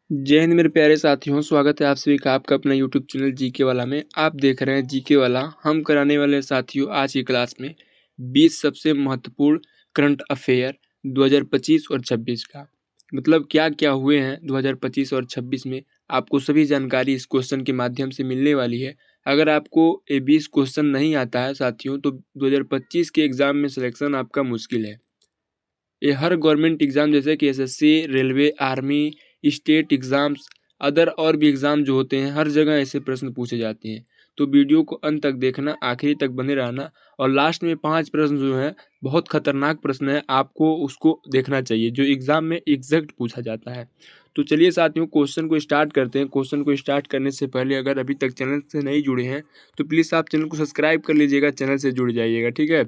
जय हिंद मेरे प्यारे साथियों, स्वागत है आप सभी का आपका अपना यूट्यूब चैनल जीके वाला में। आप देख रहे हैं जीके वाला। हम कराने वाले साथियों आज की क्लास में 20 सबसे महत्वपूर्ण करंट अफेयर 2025 और 26 का मतलब क्या क्या हुए हैं 2025 और 26 में, आपको सभी जानकारी इस क्वेश्चन के माध्यम से मिलने वाली है। अगर आपको ये 20 क्वेश्चन नहीं आता है साथियों तो 2025 के एग्ज़ाम में सिलेक्शन आपका मुश्किल है। ये हर गवर्नमेंट एग्ज़ाम जैसे कि SSC, railway, army, state exams, other और भी एग्ज़ाम जो होते हैं हर जगह ऐसे प्रश्न पूछे जाते हैं। तो वीडियो को अंत तक देखना, आखिरी तक बने रहना और लास्ट में 5 प्रश्न जो हैं बहुत खतरनाक प्रश्न है, आपको उसको देखना चाहिए जो एग्ज़ाम में एग्जैक्ट पूछा जाता है। तो चलिए साथियों क्वेश्चन को स्टार्ट करते हैं। क्वेश्चन को स्टार्ट करने से पहले अगर अभी तक चैनल से नहीं जुड़े हैं तो प्लीज़ आप चैनल को सब्सक्राइब कर लीजिएगा, चैनल से जुड़ जाइएगा, ठीक है।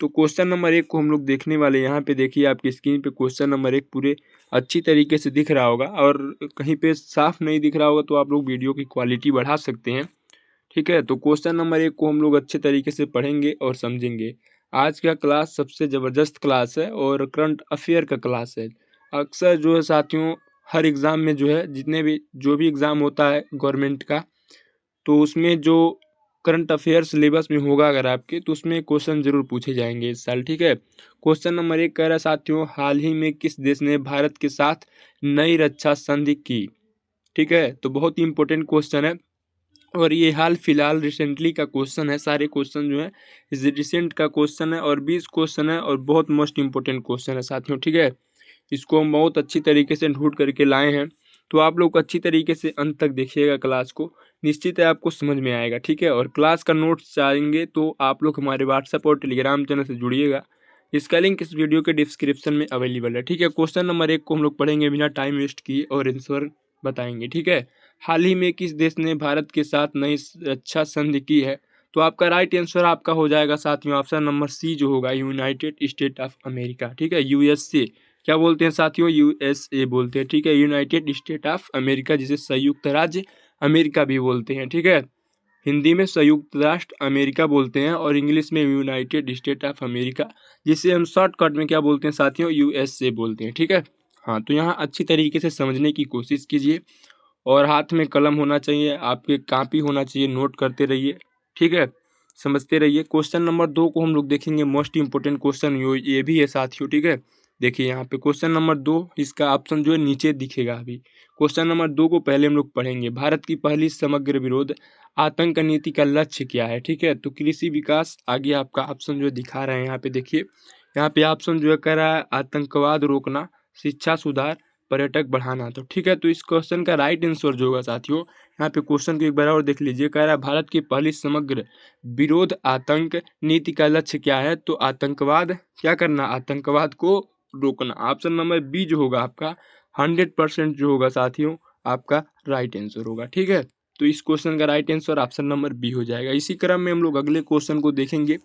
तो क्वेश्चन नंबर 1 को हम लोग देखने वाले। यहाँ पे देखिए आपकी स्क्रीन पे क्वेश्चन नंबर 1 पूरे अच्छी तरीके से दिख रहा होगा और कहीं पे साफ नहीं दिख रहा होगा तो आप लोग वीडियो की क्वालिटी बढ़ा सकते हैं, ठीक है। तो क्वेश्चन नंबर 1 को हम लोग अच्छे तरीके से पढ़ेंगे और समझेंगे। आज का क्लास सबसे ज़बरदस्त क्लास है और करंट अफेयर का क्लास है। अक्सर जो है साथियों हर एग्ज़ाम में जो है जितने भी जो भी एग्ज़ाम होता है गवर्नमेंट का, तो उसमें जो करंट अफेयर सिलेबस में होगा अगर आपके तो उसमें क्वेश्चन जरूर पूछे जाएंगे इस साल, ठीक है। क्वेश्चन नंबर 1 कह रहा है साथियों, हाल ही में किस देश ने भारत के साथ नई रक्षा संधि की, ठीक है। तो बहुत ही इंपॉर्टेंट क्वेश्चन है और ये हाल फिलहाल रिसेंटली का क्वेश्चन है। सारे क्वेश्चन जो है इस रिसेंट का क्वेश्चन है और 20 क्वेश्चन है और बहुत मोस्ट इंपॉर्टेंट क्वेश्चन है साथियों, ठीक है। इसको हम बहुत अच्छी तरीके से ढूंढ करके लाए हैं। तो आप लोग अच्छी तरीके से अंत तक देखिएगा क्लास को, निश्चित है आपको समझ में आएगा, ठीक है। और क्लास का नोट्स चाहेंगे तो आप लोग हमारे व्हाट्सएप और टेलीग्राम चैनल से जुड़िएगा। इसका लिंक इस वीडियो के डिस्क्रिप्शन में अवेलेबल है, ठीक है। क्वेश्चन नंबर 1 को हम लोग पढ़ेंगे बिना टाइम वेस्ट किए और आंसर बताएंगे, ठीक है। हाल ही में किस देश ने भारत के साथ नई रक्षा संधि की है? तो आपका राइट आंसर आपका हो जाएगा साथियों ऑप्शन नंबर सी जो होगा, यूनाइटेड स्टेट ऑफ अमेरिका, ठीक है। यूएसए क्या बोलते हैं साथियों, यूएसए बोलते हैं, ठीक है। यूनाइटेड स्टेट ऑफ अमेरिका जिसे संयुक्त राज्य अमेरिका भी बोलते हैं, ठीक है। हिंदी में संयुक्त राष्ट्र अमेरिका बोलते हैं और इंग्लिश में यूनाइटेड स्टेट ऑफ अमेरिका जिसे हम शॉर्टकट में क्या बोलते हैं साथियों, यूएसए बोलते हैं, ठीक है। हाँ, तो यहाँ अच्छी तरीके से समझने की कोशिश कीजिए और हाथ में कलम होना चाहिए, आपके कॉपी होना चाहिए, नोट करते रहिए, ठीक है, समझते रहिए। क्वेश्चन नंबर 2 को हम लोग देखेंगे, मोस्ट इंपोर्टेंट क्वेश्चन ये भी है साथियों, ठीक है। देखिए यहाँ पे क्वेश्चन नंबर 2, इसका ऑप्शन जो है नीचे दिखेगा। अभी क्वेश्चन नंबर 2 को पहले हम लोग पढ़ेंगे। भारत की पहली समग्र विरोध आतंक नीति का लक्ष्य क्या है, ठीक है। तो कृषि विकास, आगे आपका ऑप्शन जो दिखा रहे हैं यहाँ पे देखिए, यहाँ पे ऑप्शन जो है कह रहा है आतंकवाद रोकना, शिक्षा सुधार, पर्यटक बढ़ाना। तो ठीक है, तो इस क्वेश्चन का राइट आंसर जो होगा साथियों, यहाँ पे क्वेश्चन को एक बार और देख लीजिए। कह रहा है भारत की पहली समग्र विरोध आतंक नीति का लक्ष्य क्या है? तो आतंकवाद क्या करना, आतंकवाद को रोकना। ऑप्शन नंबर बी जो होगा आपका 100% जो होगा साथियों आपका राइट आंसर होगा, ठीक है। तो इस क्वेश्चन का right answer option number B हो जाएगा। इसी क्रम में हम लोग अगले क्वेश्चन को देखेंगे,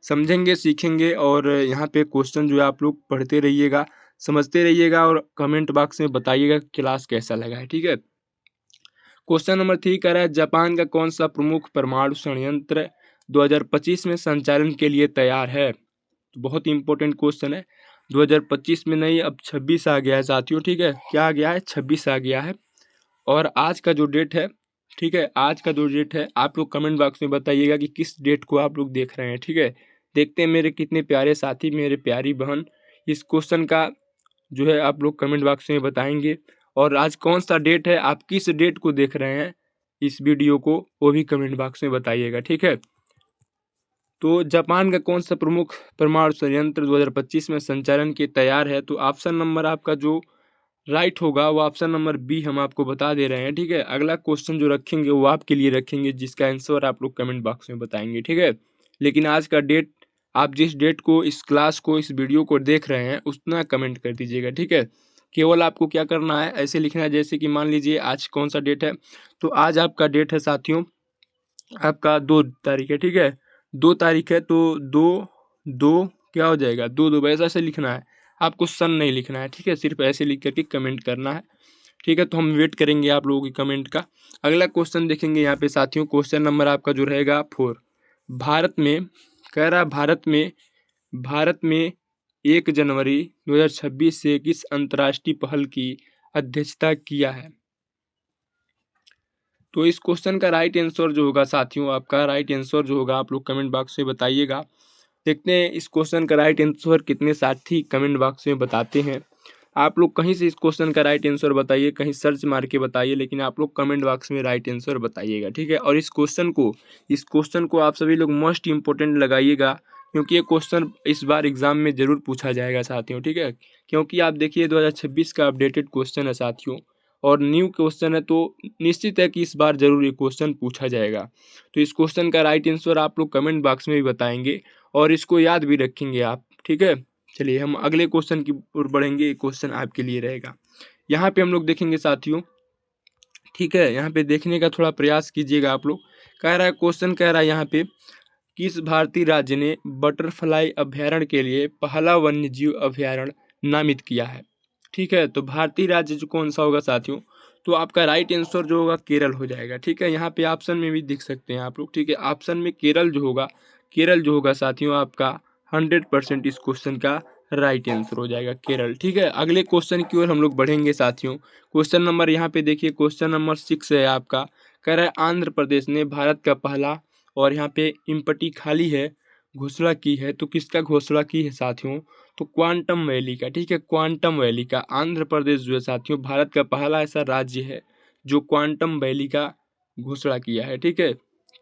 समझेंगे, सीखेंगे और यहाँ पे क्वेश्चन जो है आप लोग पढ़ते रहिएगा, समझते रहिएगा और कमेंट बॉक्स में बताइएगा क्लास कैसा लगा है, ठीक है। क्वेश्चन नंबर 3 कह रहा है, जापान का कौन सा प्रमुख परमाणु संयंत्र 2025 में संचालन के लिए तैयार है? तो बहुत ही इंपॉर्टेंट क्वेश्चन है। 2025 में नहीं, अब 26 आ गया है साथियों, ठीक है। क्या आ गया है? 26 आ गया है। और आज का जो डेट है, ठीक है, आज का जो डेट है आप लोग कमेंट बॉक्स में बताइएगा कि किस डेट को आप लोग देख रहे हैं, ठीक है। देखते हैं मेरे कितने प्यारे साथी, मेरे प्यारी बहन इस क्वेश्चन का जो है आप लोग कमेंट बॉक्स में बताएंगे। और आज कौन सा डेट है, आप किस डेट को देख रहे हैं इस वीडियो को, वो भी कमेंट बॉक्स में बताइएगा, ठीक है। तो जापान का कौन सा प्रमुख परमाणु संयंत्र 2025 में संचालन के तैयार है? तो ऑप्शन नंबर आपका जो राइट होगा वो ऑप्शन नंबर बी हम आपको बता दे रहे हैं, ठीक है। अगला क्वेश्चन जो रखेंगे वो आपके लिए रखेंगे जिसका आंसर आप लोग कमेंट बॉक्स में बताएंगे, ठीक है। लेकिन आज का डेट, आप जिस डेट को इस क्लास को इस वीडियो को देख रहे हैं उतना कमेंट कर दीजिएगा, ठीक है। केवल आपको क्या करना है, ऐसे लिखना है जैसे कि मान लीजिए आज कौन सा डेट है। तो आज आपका डेट है साथियों आपका 2 तारीख है, ठीक है। 2 तारीख है तो दो दो क्या हो जाएगा, 2 2 ऐसा ऐसे लिखना है, आपको सन नहीं लिखना है, ठीक है। सिर्फ ऐसे लिख करके कमेंट करना है, ठीक है। तो हम वेट करेंगे आप लोगों की कमेंट का। अगला क्वेश्चन देखेंगे यहाँ पे साथियों, क्वेश्चन नंबर आपका जो रहेगा 4। भारत में कह रहा है, भारत में 1 जनवरी 2026 से किस अंतर्राष्ट्रीय पहल की अध्यक्षता किया है। तो इस क्वेश्चन का राइट आंसर जो होगा साथियों, आपका राइट आंसर जो होगा आप लोग कमेंट बॉक्स में बताइएगा। देखते हैं इस क्वेश्चन का राइट आंसर कितने साथी कमेंट बॉक्स में बताते हैं। आप लोग कहीं से इस क्वेश्चन का राइट आंसर बताइए, कहीं सर्च मार के बताइए, लेकिन आप लोग कमेंट बॉक्स में राइट आंसर बताइएगा, ठीक है। और इस क्वेश्चन को आप सभी लोग मोस्ट इम्पोर्टेंट लगाइएगा, क्योंकि ये क्वेश्चन इस बार एग्जाम में जरूर पूछा जाएगा साथियों, ठीक है। क्योंकि आप देखिए 2026 का अपडेटेड क्वेश्चन है साथियों, और न्यू क्वेश्चन है, तो निश्चित है कि इस बार जरूर ये क्वेश्चन पूछा जाएगा। तो इस क्वेश्चन का राइट आंसर आप लोग कमेंट बॉक्स में भी बताएंगे और इसको याद भी रखेंगे आप, ठीक है। चलिए हम अगले क्वेश्चन की ओर बढ़ेंगे। क्वेश्चन आपके लिए रहेगा, यहाँ पे हम लोग देखेंगे साथियों, ठीक है। यहाँ पे देखने का थोड़ा प्रयास कीजिएगा आप लोग। कह रहा है क्वेश्चन, कह रहा है यहाँ पे, किस भारतीय राज्य ने बटरफ्लाई अभ्यारण्य के लिए पहला वन्यजीव अभ्यारण्य नामित किया है, ठीक है। तो भारतीय राज्य जो कौन सा होगा साथियों, तो आपका राइट आंसर जो होगा केरल हो जाएगा, ठीक है। यहाँ पे ऑप्शन में भी देख सकते हैं आप लोग, ठीक है। ऑप्शन में केरल जो होगा साथियों, आपका 100% इस क्वेश्चन का राइट आंसर हो जाएगा केरल, ठीक है। अगले क्वेश्चन की ओर हम लोग बढ़ेंगे साथियों। क्वेश्चन नंबर यहाँ पे देखिए, क्वेश्चन नंबर 6 है आपका। कह रहा है आंध्र प्रदेश ने भारत का पहला, और यहाँ पे इम्पटी खाली है, घोषणा की है। तो किसका घोषणा की है साथियों, तो क्वांटम वैली का, ठीक है। क्वांटम वैली का आंध्र प्रदेश जो है साथियों, भारत का पहला ऐसा राज्य है जो क्वांटम वैली का घोषणा किया है, ठीक है।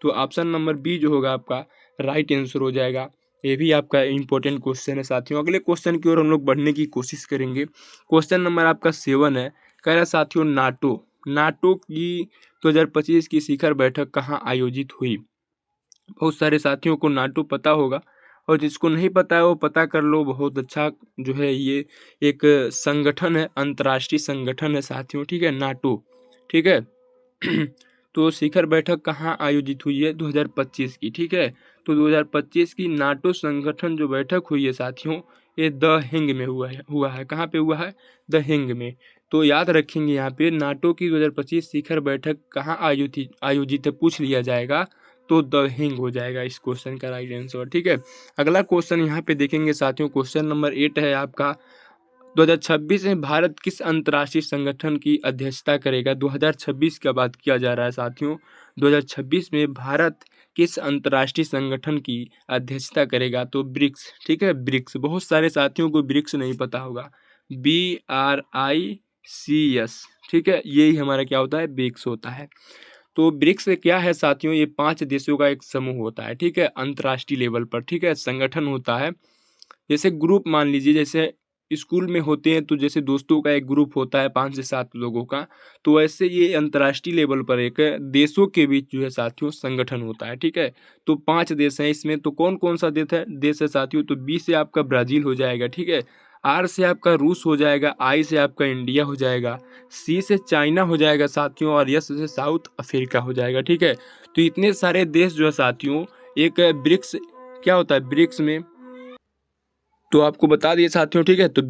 तो ऑप्शन नंबर बी जो होगा आपका राइट आंसर हो जाएगा। ये भी आपका इंपॉर्टेंट क्वेश्चन है साथियों। अगले क्वेश्चन की ओर हम लोग बढ़ने की कोशिश करेंगे। क्वेश्चन नंबर आपका 7 है। कह रहा है साथियों, नाटो की 2025 की शिखर बैठक कहाँ आयोजित हुई। बहुत सारे साथियों को नाटो पता होगा, और जिसको नहीं पता है वो पता कर लो। बहुत अच्छा जो है ये एक संगठन है, अंतर्राष्ट्रीय संगठन है साथियों, ठीक है, नाटो, ठीक है। तो शिखर बैठक कहाँ आयोजित हुई है, 2025 की, ठीक है। तो 2025 की नाटो संगठन जो बैठक हुई है साथियों, ये द हेंग में हुआ है। कहाँ पे हुआ है, द हेंग में। तो याद रखेंगे यहाँ पे, नाटो की 2025 शिखर बैठक कहाँ आयोजित है पूछ लिया जाएगा, तो द हेंग हो जाएगा इस क्वेश्चन का राइट आंसर, ठीक है। अगला क्वेश्चन यहाँ पे देखेंगे साथियों, क्वेश्चन नंबर 8 है आपका। 2026 में भारत किस अंतर्राष्ट्रीय संगठन की अध्यक्षता करेगा। 2026 का बात किया जा रहा है साथियों। 2026 में भारत किस अंतर्राष्ट्रीय संगठन की अध्यक्षता करेगा, तो ब्रिक्स, ठीक है। ब्रिक्स, बहुत सारे साथियों को ब्रिक्स नहीं पता होगा, BRICS, ठीक है। यही हमारा क्या होता है, ब्रिक्स होता है। तो ब्रिक्स क्या है साथियों, ये 5 देशों का एक समूह होता है, ठीक है, अंतर्राष्ट्रीय लेवल पर, ठीक है, संगठन होता है। जैसे ग्रुप मान लीजिए, जैसे स्कूल में होते हैं, तो जैसे दोस्तों का एक ग्रुप होता है 5 से 7 लोगों का, तो ऐसे ये अंतर्राष्ट्रीय लेवल पर एक देशों के बीच जो है साथियों संगठन होता है, ठीक है। तो 5 देश हैं इसमें। तो कौन कौन सा देश है साथियों, तो बी से आपका ब्राज़ील हो जाएगा, ठीक है। आर से आपका रूस हो जाएगा, आई से आपका इंडिया हो जाएगा, सी से चाइना हो जाएगा साथियों, और एस से साउथ अफ्रीका हो जाएगा, ठीक है। तो इतने सारे देश जो है साथियों, एक ब्रिक्स क्या होता है, ब्रिक्स में तो आपको बता दिए साथियों, ठीक है। तो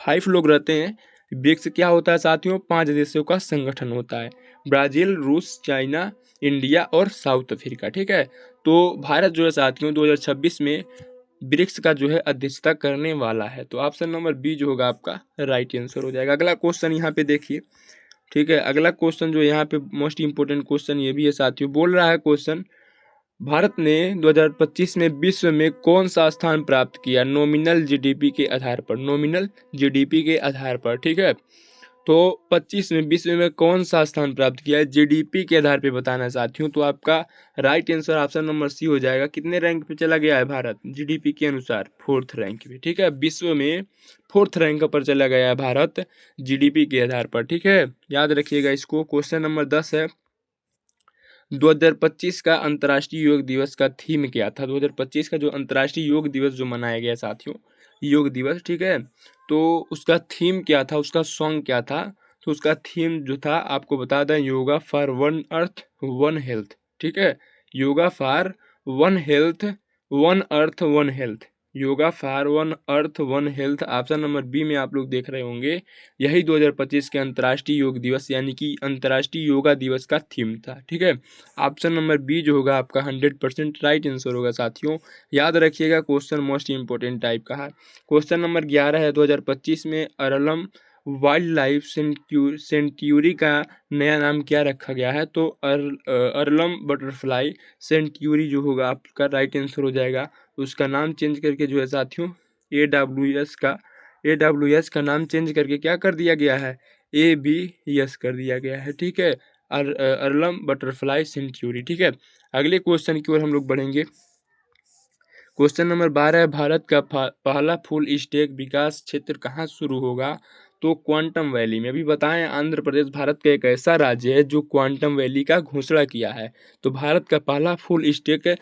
5 लोग रहते हैं। ब्रिक्स क्या होता है साथियों, 5 देशों का संगठन होता है, ब्राज़ील, रूस, चाइना, इंडिया और साउथ अफ्रीका, ठीक है। तो भारत जो है साथियों 2026 में ब्रिक्स का जो है अध्यक्षता करने वाला है। तो ऑप्शन नंबर बी जो होगा आपका राइट आंसर हो जाएगा। अगला क्वेश्चन यहाँ पे देखिए, ठीक है। अगला क्वेश्चन जो यहाँ पे मोस्ट इंपोर्टेंट क्वेश्चन ये भी है साथियों। बोल रहा है क्वेश्चन, भारत ने 2025 में विश्व में कौन सा स्थान प्राप्त किया नॉमिनल जीडीपी के आधार पर, नॉमिनल जीडीपी के आधार पर, ठीक है। तो 25 में विश्व में कौन सा स्थान प्राप्त किया है, जीडीपी के आधार पे बताना है साथियों। तो आपका right answer option number C हो जाएगा। कितने रैंक पे चला गया है भारत, जीडीपी के अनुसार 4th रैंक पे, ठीक है। विश्व में 4th रैंक पर चला गया है भारत जीडीपी के आधार पर, ठीक है। याद रखिएगा इसको। क्वेश्चन नंबर 10 है, 2025 का अंतर्राष्ट्रीय योग दिवस का थीम क्या था। 2025 का जो अंतर्राष्ट्रीय योग दिवस जो मनाया गया साथियों, योग दिवस, ठीक है। तो उसका थीम क्या था, उसका सॉन्ग क्या था, तो उसका थीम जो था आपको बता दें, yoga for one earth one health, ठीक है। Yoga for one health, one earth one health, yoga for one earth one health. Option number B में आप लोग देख रहे होंगे, यही 2025 के अंतर्राष्ट्रीय योग दिवस यानी कि अंतर्राष्ट्रीय योगा दिवस का थीम था, ठीक है। ऑप्शन नंबर बी जो होगा आपका 100% राइट आंसर होगा साथियों। याद रखिएगा, क्वेश्चन मोस्ट इंपोर्टेंट टाइप का है। क्वेश्चन नंबर 11 है, 2025 में अरलम वाइल्ड लाइफ सेंचुरी का नया नाम क्या रखा गया है? तो अर्लम बटरफ्लाई सेंचुरी जो होगा आपका राइट आंसर हो जाएगा। उसका नाम चेंज करके जो है साथियों AWS का नाम चेंज करके क्या कर दिया गया है? ABS कर दिया गया है। ठीक है, अर्लम बटरफ्लाई सेंचुरी। ठीक है, अगले क्वेश्चन की ओर हम लोग बढ़ेंगे। क्वेश्चन नंबर 12 है, भारत का पहला फुल स्टैक विकास क्षेत्र कहाँ शुरू होगा? तो क्वांटम वैली में। अभी बताएं, आंध्र प्रदेश भारत का एक ऐसा राज्य है जो क्वांटम वैली का घोषणा किया है। तो भारत का पहला फुल स्टैक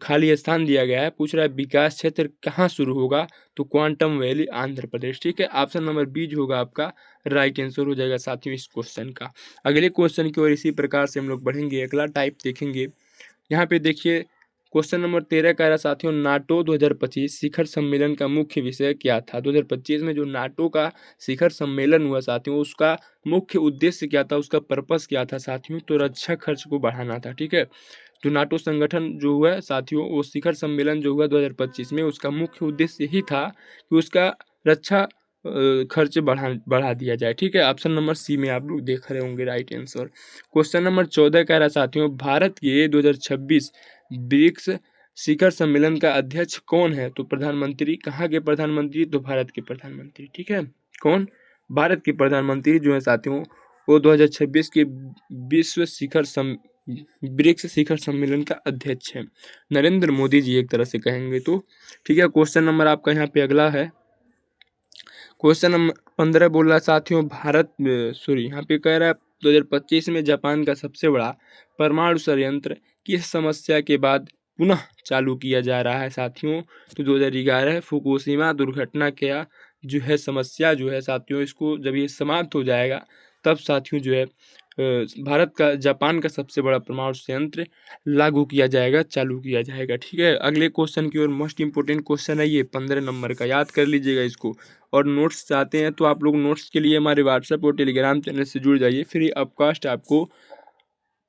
खाली स्थान दिया गया है, पूछ रहा है विकास क्षेत्र कहाँ शुरू होगा? तो क्वांटम वैली आंध्र प्रदेश। ठीक है, ऑप्शन नंबर बी जो होगा आपका राइट आंसर हो जाएगा साथियों इस क्वेश्चन का। अगले क्वेश्चन की ओर इसी प्रकार से हम लोग बढ़ेंगे, अगला टाइप देखेंगे। यहाँ पे देखिए क्वेश्चन नंबर 13 कह रहा साथियों, नाटो 2025 शिखर सम्मेलन का मुख्य विषय क्या था? 2025 में जो नाटो का शिखर सम्मेलन हुआ साथियों, उसका मुख्य उद्देश्य क्या था, उसका पर्पस क्या था साथियों? तो रक्षा खर्च को बढ़ाना था। ठीक है, जो नाटो संगठन जो हुआ साथियों, वो शिखर सम्मेलन जो हुआ 2025 में, उसका मुख्य उद्देश्य यही था कि उसका रक्षा खर्च बढ़ा दिया जाए। ठीक है, ऑप्शन नंबर सी में आप लोग देख रहे होंगे राइट आंसर। क्वेश्चन नंबर 14 कह रहा साथियों, भारत के 2026 ब्रिक्स शिखर सम्मेलन का अध्यक्ष कौन है? तो प्रधानमंत्री। कहाँ के प्रधानमंत्री? तो भारत के प्रधानमंत्री। ठीक है, कौन? भारत के प्रधानमंत्री जो है साथियों, वो 2026 के विश्व ब्रिक्स शिखर सम्मेलन का अध्यक्ष है नरेंद्र मोदी जी, एक तरह से कहेंगे तो। ठीक है, क्वेश्चन नंबर आपका यहाँ पे अगला है। क्वेश्चन नंबर 15 बोल रहा है साथियों, यहाँ पे कह रहा है 2025 में जापान का सबसे बड़ा परमाणु संयंत्र किस समस्या के बाद पुनः चालू किया जा रहा है साथियों? तो 2011 फुकुशिमा दुर्घटना क्या जो है समस्या जो है साथियों, इसको जब ये समाप्त हो जाएगा तब साथियों जो है भारत का जापान का सबसे बड़ा परमाणु संयंत्र लागू किया जाएगा, चालू किया जाएगा। ठीक है, अगले क्वेश्चन की ओर मोस्ट इंपोर्टेंट क्वेश्चन है ये 15 नंबर का, याद कर लीजिएगा इसको। और नोट्स चाहते हैं तो आप लोग नोट्स के लिए हमारे व्हाट्सएप और टेलीग्राम चैनल से जुड़ जाइए, फ्री ऑफ कॉस्ट आपको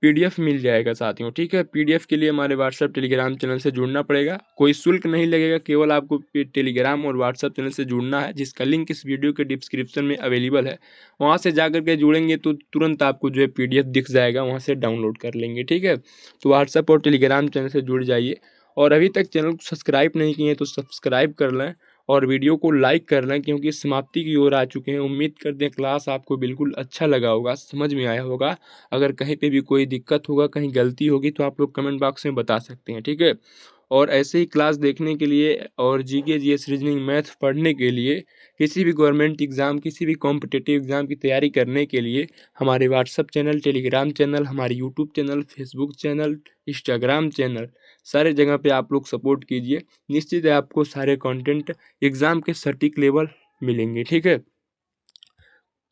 PDF मिल जाएगा साथियों। ठीक है, PDF के लिए हमारे व्हाट्सएप टेलीग्राम चैनल से जुड़ना पड़ेगा, कोई शुल्क नहीं लगेगा, केवल आपको टेलीग्राम और व्हाट्सएप चैनल से जुड़ना है, जिसका लिंक इस वीडियो के डिस्क्रिप्शन में अवेलेबल है। वहाँ से जाकर के जुड़ेंगे तो तुरंत आपको जो है PDF दिख जाएगा, वहाँ से डाउनलोड कर लेंगे। ठीक है, तो व्हाट्सएप और टेलीग्राम चैनल से जुड़ जाइए, और अभी तक चैनल को सब्सक्राइब नहीं किए तो सब्सक्राइब कर लें और वीडियो को लाइक कर लें, क्योंकि समाप्ति की ओर आ चुके हैं। उम्मीद करते हैं क्लास आपको बिल्कुल अच्छा लगा होगा, समझ में आया होगा। अगर कहीं पे भी कोई दिक्कत होगा, कहीं गलती होगी तो आप लोग कमेंट बॉक्स में बता सकते हैं। ठीक है, और ऐसे ही क्लास देखने के लिए और GK GS रीजनिंग मैथ पढ़ने के लिए, किसी भी गवर्नमेंट एग्ज़ाम, किसी भी कॉम्पिटिटिव एग्ज़ाम की तैयारी करने के लिए हमारे व्हाट्सअप चैनल, टेलीग्राम चैनल, हमारे YouTube channel, Facebook channel, Instagram channel, सारे जगह पे आप लोग सपोर्ट कीजिए। निश्चित है आपको सारे कंटेंट एग्ज़ाम के सटीक लेवल मिलेंगे। ठीक है,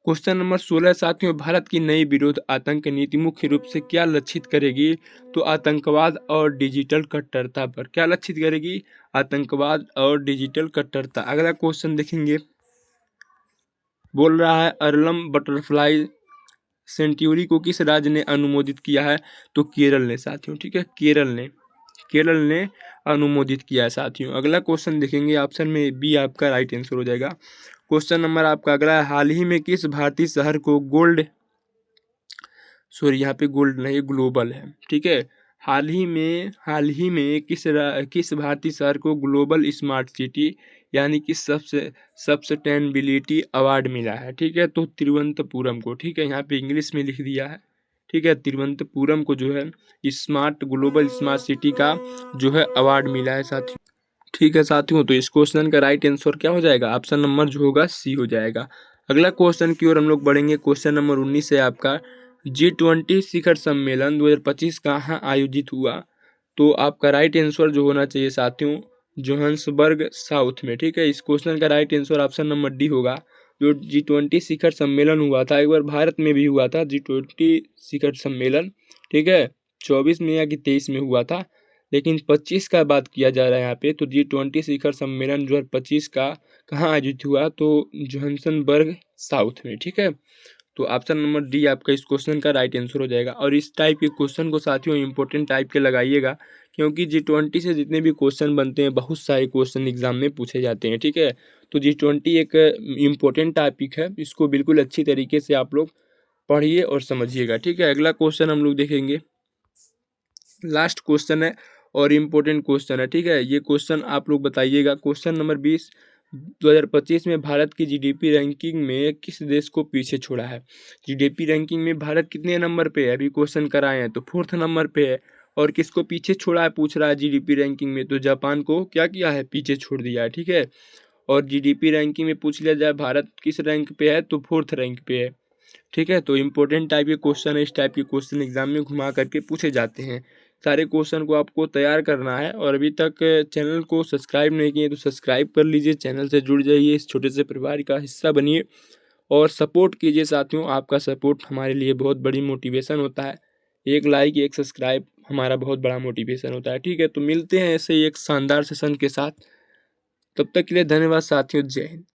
क्वेश्चन नंबर 16 साथियों, भारत की नई विरोध आतंक नीति मुख्य रूप से क्या लक्षित करेगी? तो आतंकवाद और डिजिटल कट्टरता पर। क्या लक्षित करेगी? आतंकवाद और डिजिटल कट्टरता। अगला क्वेश्चन देखेंगे, बोल रहा है अर्लम बटरफ्लाई सेंचुरी को किस राज्य ने अनुमोदित किया है? तो केरल ने साथियों। ठीक है, केरल ने अनुमोदित किया है साथियों। अगला क्वेश्चन देखेंगे, ऑप्शन में बी आपका राइट आंसर हो जाएगा। क्वेश्चन नंबर आपका अगला है, हाल ही में किस भारतीय शहर को यहाँ पे गोल्ड नहीं, ग्लोबल है। ठीक है, हाल ही में किस भारतीय शहर को ग्लोबल स्मार्ट सिटी यानी कि सस्टेनेबिलिटी अवार्ड मिला है? ठीक है, तो तिरुवनंतपुरम को। ठीक है, यहाँ पे इंग्लिश में लिख दिया है। ठीक है, तिरुवनंतपुरम को जो है ग्लोबल स्मार्ट सिटी का जो है अवार्ड मिला है साथियों। ठीक है साथियों, तो इस क्वेश्चन का राइट आंसर क्या हो जाएगा? ऑप्शन नंबर जो होगा सी हो जाएगा। अगला क्वेश्चन की ओर हम लोग बढ़ेंगे। क्वेश्चन नंबर 19 है आपका, G20 शिखर सम्मेलन 2025 कहाँ आयोजित हुआ? तो आपका राइट आंसर जो होना चाहिए साथियों, जोहान्सबर्ग साउथ में। ठीक है, इस क्वेश्चन का right answer option number D होगा। जो G20 शिखर सम्मेलन हुआ था, एक बार भारत में भी हुआ था G20 शिखर सम्मेलन। ठीक है, 24 में या कि 23 में हुआ था, लेकिन 25 का बात किया जा रहा है यहाँ पे। तो G20 शिखर सम्मेलन 2025 का कहाँ आयोजित हुआ? तो जोहान्सबर्ग साउथ में। ठीक है, तो ऑप्शन नंबर डी आपका इस क्वेश्चन का राइट आंसर हो जाएगा। और इस टाइप के क्वेश्चन को साथियों इंपॉर्टेंट टाइप के लगाइएगा, क्योंकि G20 से जितने भी क्वेश्चन बनते हैं बहुत सारे क्वेश्चन एग्जाम में पूछे जाते हैं, ठीक है। तो G20 एक इम्पोर्टेंट टॉपिक है, इसको बिल्कुल अच्छी तरीके से आप लोग पढ़िए और समझिएगा, ठीक है। अगला क्वेश्चन हम लोग देखेंगे, लास्ट क्वेश्चन है और इम्पोर्टेंट क्वेश्चन है, ठीक है। ये क्वेश्चन आप लोग बताइएगा। क्वेश्चन नंबर 20, 2025 में भारत की जीडीपी रैंकिंग में किस देश को पीछे छोड़ा है। जीडीपी रैंकिंग में भारत कितने नंबर पे है, अभी क्वेश्चन कराए हैं तो 4th नंबर पे है। और किसको पीछे छोड़ा है पूछ रहा है जीडीपी रैंकिंग में, तो जापान को क्या किया है, पीछे छोड़ दिया है, ठीक है। और जीडीपी रैंकिंग में पूछ लिया जाए भारत किस रैंक पे है, तो 4th रैंक पे है, ठीक है। तो इम्पोर्टेंट टाइप के क्वेश्चन है, इस टाइप के क्वेश्चन एग्जाम में घुमा करके पूछे जाते हैं। सारे क्वेश्चन को आपको तैयार करना है, और अभी तक चैनल को सब्सक्राइब नहीं किए तो सब्सक्राइब कर लीजिए, चैनल से जुड़ जाइए, इस छोटे से परिवार का हिस्सा बनिए और सपोर्ट कीजिए साथियों। आपका सपोर्ट हमारे लिए बहुत बड़ी मोटिवेशन होता है। एक लाइक, एक सब्सक्राइब हमारा बहुत बड़ा मोटिवेशन होता है, ठीक है। तो मिलते हैं ऐसे ही एक शानदार सेशन के साथ, तब तक के लिए धन्यवाद साथियों, जय हिंद।